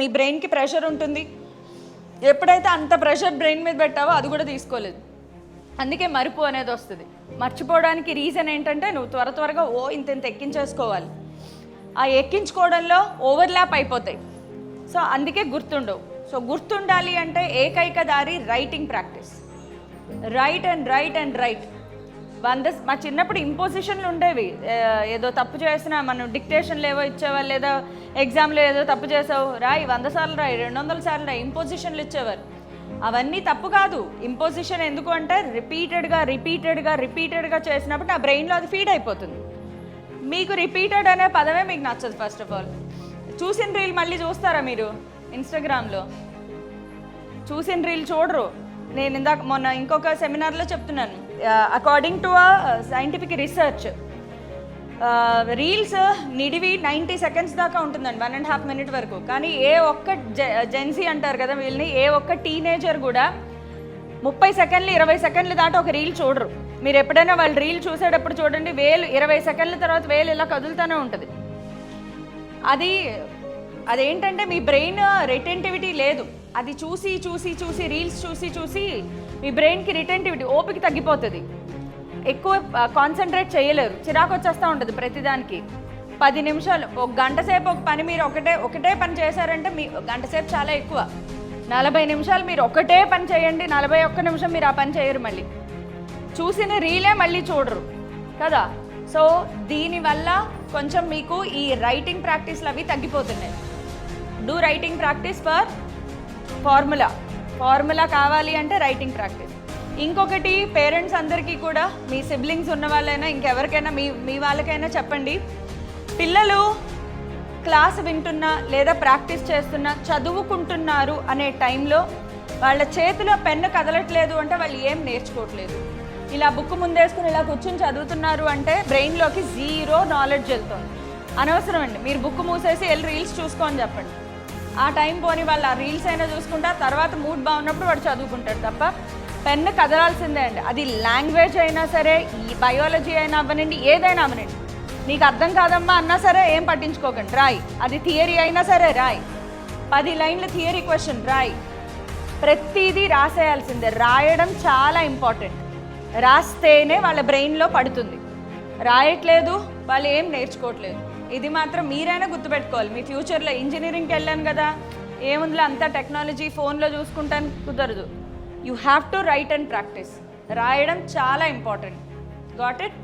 మీ బ్రెయిన్కి ప్రెషర్ ఉంటుంది. ఎప్పుడైతే అంత ప్రెషర్ బ్రెయిన్ మీద పెట్టావో అది కూడా తీసుకోలేదు. అందుకే మరుపు అనేది వస్తుంది. మర్చిపోవడానికి రీజన్ ఏంటంటే నువ్వు త్వరగా ఇంత ఎక్కించేసుకోవాలి. ఆ ఎక్కించుకోవడంలో ఓవర్లాప్ అయిపోతాయి. సో అందుకే గుర్తుండవు. సో గుర్తుండాలి అంటే ఏకైక దారి writing practice. Right and right and right. మా చిన్నప్పుడు ఇంపోజిషన్లు ఉండేవి. ఏదో తప్పు చేసినా మనం డిక్టేషన్లు ఏవో ఇచ్చేవాళ్ళు, లేదా ఎగ్జామ్లో ఏదో తప్పు చేసావు రాయి 100 సార్లు రాయి, 200 సార్లు రాయి, ఇంపోజిషన్లు ఇచ్చేవారు. అవన్నీ తప్పు కాదు. ఇంపోజిషన్ ఎందుకు అంటే రిపీటెడ్గా చేసినప్పుడు నా బ్రెయిన్లో అది ఫీడ్ అయిపోతుంది. మీకు రిపీటెడ్ అనే పదమే మీకు నచ్చదు. ఫస్ట్ ఆఫ్ ఆల్ చూసిన రీల్ మళ్ళీ చూస్తారా మీరు? ఇన్స్టాగ్రామ్లో చూసిన రీల్ చూడరు. నేను మొన్న ఇంకొక సెమినార్లో చెప్తున్నాను, according to scientific research reels నిడివి 90 సెకండ్స్ దాకా ఉంటుందండి, 1.5 minute వరకు. కానీ ఏ ఒక్క జెన్సీ అంటారు కదా వీళ్ళని, ఏ ఒక్క టీనేజర్ కూడా 30 సెకండ్లు 20 సెకండ్లు దాకా ఒక రీల్ చూడరు. మీరు ఎప్పుడైనా వాళ్ళు రీల్ చూసేటప్పుడు చూడండి, 20 సెకండ్ల తర్వాత వేలు ఇలా కదులుతూనే ఉంటుంది. అదేంటంటే మీ బ్రెయిన్ రిటెంటివిటీ లేదు. అది చూసి రీల్స్ చూసి మీ బ్రెయిన్కి రిటెంటివిటీ, ఓపిక తగ్గిపోతుంది. ఎక్కువ కాన్సన్ట్రేట్ చేయలేరు, చిరాకు వచ్చేస్తూ ఉంటుంది ప్రతిదానికి. 10 నిమిషాలు, 1 గంట సేపు ఒక పని మీరు ఒకటే పని చేశారంటే మీ గంట సేపు చాలా ఎక్కువ. 40 నిమిషాలు మీరు ఒకటే పని చేయండి, 41 నిమిషం మీరు ఆ పని చేయరు. మళ్ళీ చూసిన రీలే మళ్ళీ చూడరు కదా. సో దీనివల్ల కొంచెం మీకు ఈ రైటింగ్ ప్రాక్టీస్లు అవి తగ్గిపోతున్నాయి. Do writing practice for formula కావాలి అంటే రైటింగ్ ప్రాక్టీస్. ఇంకొకటి, పేరెంట్స్ అందరికీ కూడా, మీ సిబ్లింగ్స్ ఉన్న వాళ్ళైనా ఇంకెవరికైనా మీ వాళ్ళకైనా చెప్పండి, పిల్లలు క్లాస్ వింటున్నా లేదా ప్రాక్టీస్ చేస్తున్నా, చదువుకుంటున్నారు అనే టైంలో వాళ్ళ చేతిలో పెన్ను కదలట్లేదు అంటే వాళ్ళు ఏం నేర్చుకోవట్లేదు. ఇలా బుక్ ముందేసుకుని ఇలా కూర్చొని చదువుతున్నారు అంటే బ్రెయిన్లోకి 0 నాలెడ్జ్ వెళ్తుంది. అనవసరం అండి. మీరు బుక్ మూసేసి వెళ్ళి రీల్స్ చూసుకోని చెప్పండి. ఆ టైం పోని వాళ్ళు ఆ రీల్స్ అయినా చూసుకుంటా, తర్వాత మూడ్ బాగున్నప్పుడు వాడు చదువుకుంటాడు తప్ప పెన్ను కదలాల్సిందే అండి. అది లాంగ్వేజ్ అయినా సరే, ఈ బయాలజీ అయినా అవ్వనండి, ఏదైనా అవ్వనండి. నీకు అర్థం కాదమ్మా అన్నా సరే ఏం పట్టించుకోకండి, రాయి. అది థియరీ అయినా సరే రాయి. 10 లైన్ల థియరీ క్వశ్చన్ రాయి. ప్రతిదీ రాసేయాల్సిందే. రాయడం చాలా ఇంపార్టెంట్. రాస్తేనే వాళ్ళ బ్రెయిన్లో పడుతుంది. రాయట్లేదు, వాళ్ళు ఏం నేర్చుకోవట్లేదు. ఇది మాత్రం మీరైనా గుర్తుపెట్టుకోవాలి. మీ ఫ్యూచర్లో ఇంజనీరింగ్కి వెళ్ళాను కదా, ఏముందిలో అంతా టెక్నాలజీ ఫోన్లో చూసుకుంటాను కుదరదు. You have to right and practice. రాయడం చాలా ఇంపార్టెంట్. Got it?